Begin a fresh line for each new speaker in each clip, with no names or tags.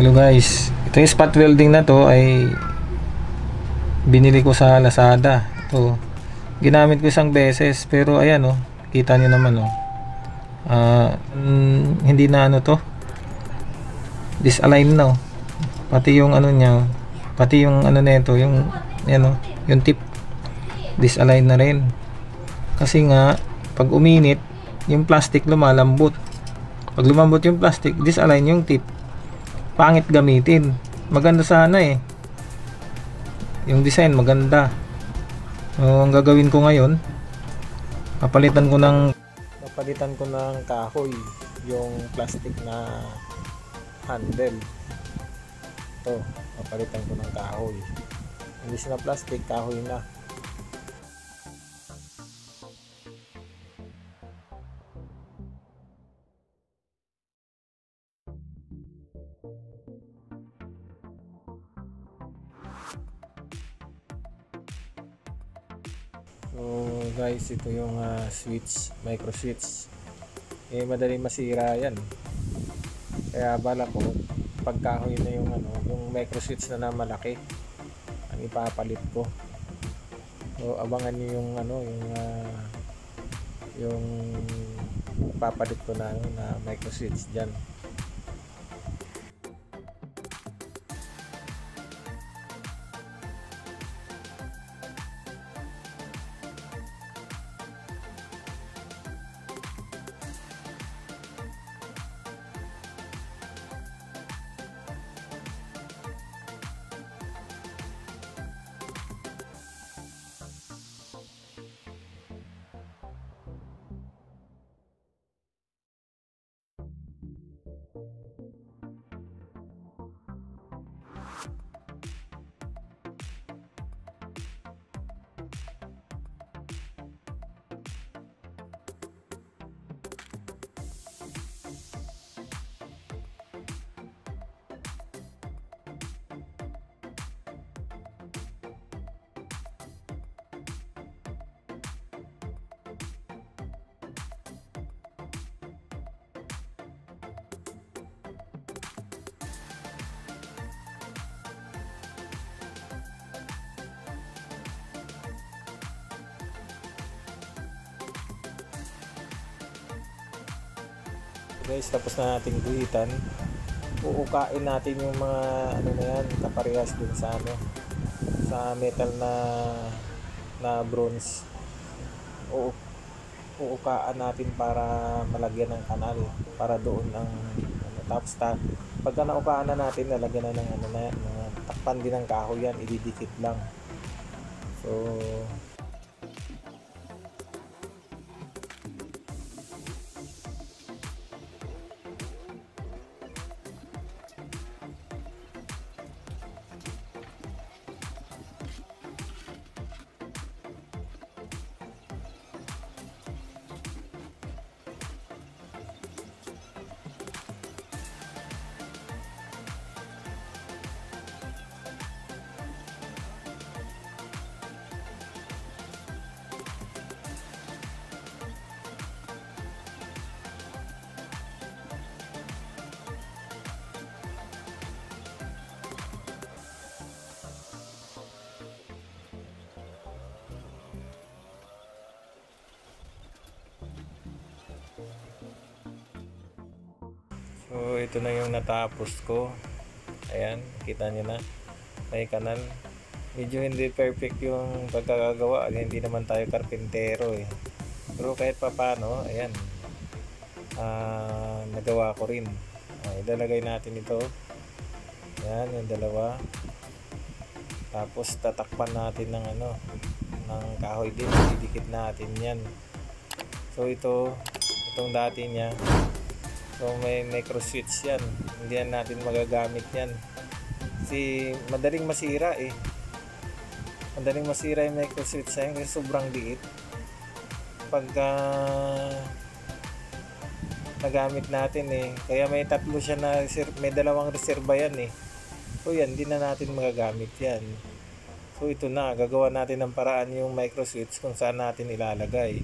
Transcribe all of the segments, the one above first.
Hello guys, ito yung spot welding na to ay binili ko sa Lazada. Ito, ginamit ko isang beses pero ayan oh, kita nyo naman oh. Hindi na ano to, disalign na oh. Pati yung ano nya, pati yung ano nito, yung ano, yung tip disalign na rin. Kasi nga pag uminit, yung plastic lumalambot. Pag lumambot yung plastic, disalign yung tip. Pangit gamitin. Maganda sana eh. Yung design maganda. So, ang gagawin ko ngayon, papalitan ko ng kahoy yung plastic na handle. Ito, papalitan ko ng kahoy. Hindi na plastic, kahoy na. So guys, ito yung switch, micro switch. Madaling masira yan. Kaya bala ko, pagkahoy na yung ano, yung micro switch na malaki ang ipapalit ko. So abangan niyo yung ano, yung papalit ko na micro switch diyan. Guys, tapos na nating guhitan. Uukain natin yung mga ano na yan, kaparehas din sa ano, sa metal na bronze. Uukaan natin para malagyan ng kanal, para doon ang ano, tapos pagka naukaan na natin, lalagyan na ng ano na yan, takpan din ng kahoy yan, ididikit lang. So So ito na yung natapos ko. Ayan, kita nyo na, may kanal. Medyo hindi perfect yung pagkakagawa, hindi naman tayo karpintero eh. Pero kahit papano, ayan, nagawa ko rin. Ilalagay natin ito. Ayan, yung dalawa. Tapos tatakpan natin ng ano, ng kahoy din, didikit natin yan. So itong dati niya, so may micro switch yan, hindi yan natin magagamit yan kasi madaling masira eh. Madaling masira yung micro switch yan kasi sobrang liit pagka nagamit natin eh. Kaya may tatlo siya na, may dalawang reserva yan eh. So yan, hindi na natin magagamit yan. So ito na, gagawa natin ng paraan yung micro switch kung saan natin ilalagay.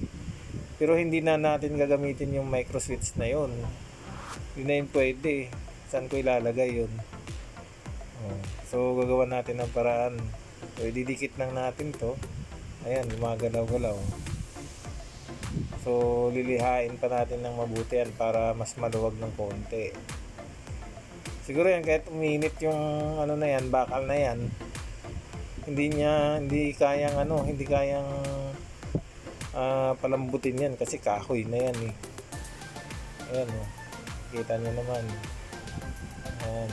Pero hindi na natin gagamitin yung micro switch na yun. Yun na yun pwede. Saan ko ilalagay yun? So gagawa natin ng paraan. So ididikit lang natin to. Ayan, gumagalaw-galaw. So lilihain pa natin ng mabuti yan para mas maluwag ng konti. Siguro yan kahit uminit yung ano na yan, bakal na yan, hindi kayang palambutin yan kasi kahoy na yan eh. Ayan o, kita nyo naman. Ayan.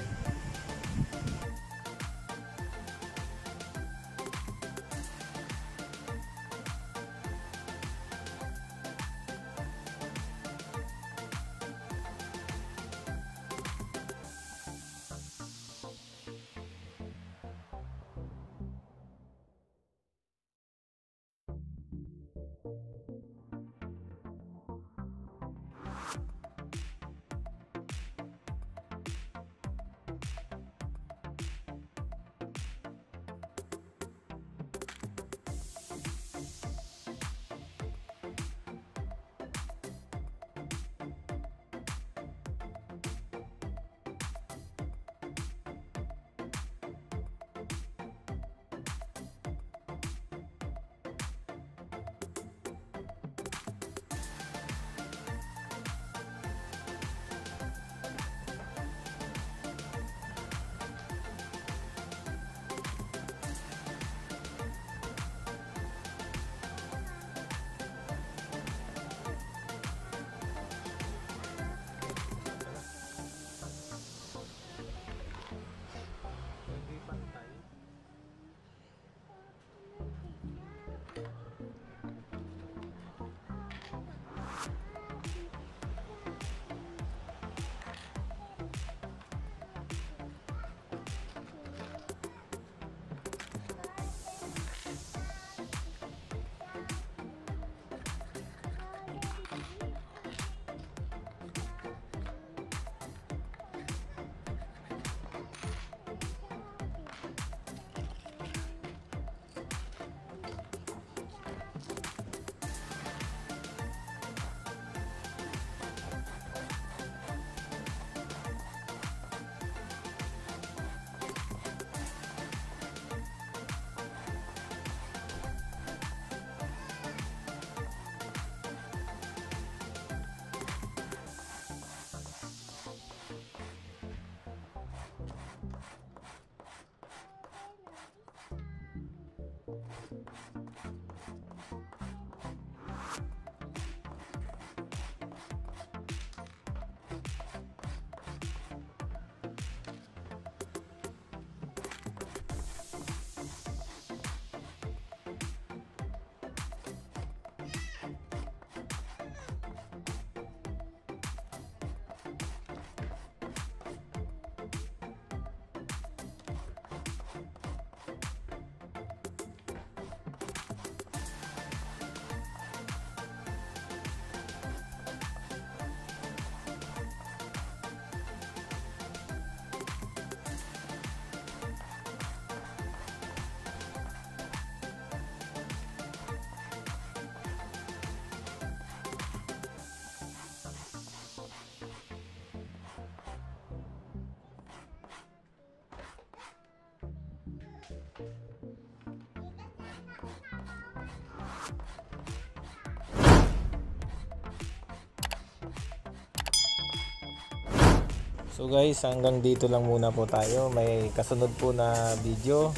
So guys, hanggang dito lang muna po tayo. May kasunod po na video.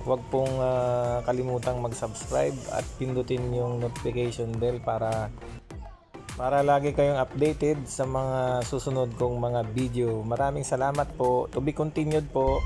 Huwag pong kalimutang mag-subscribe at pindutin yung notification bell para lagi kayong updated sa mga susunod kong mga video. Maraming salamat po. To be continued po.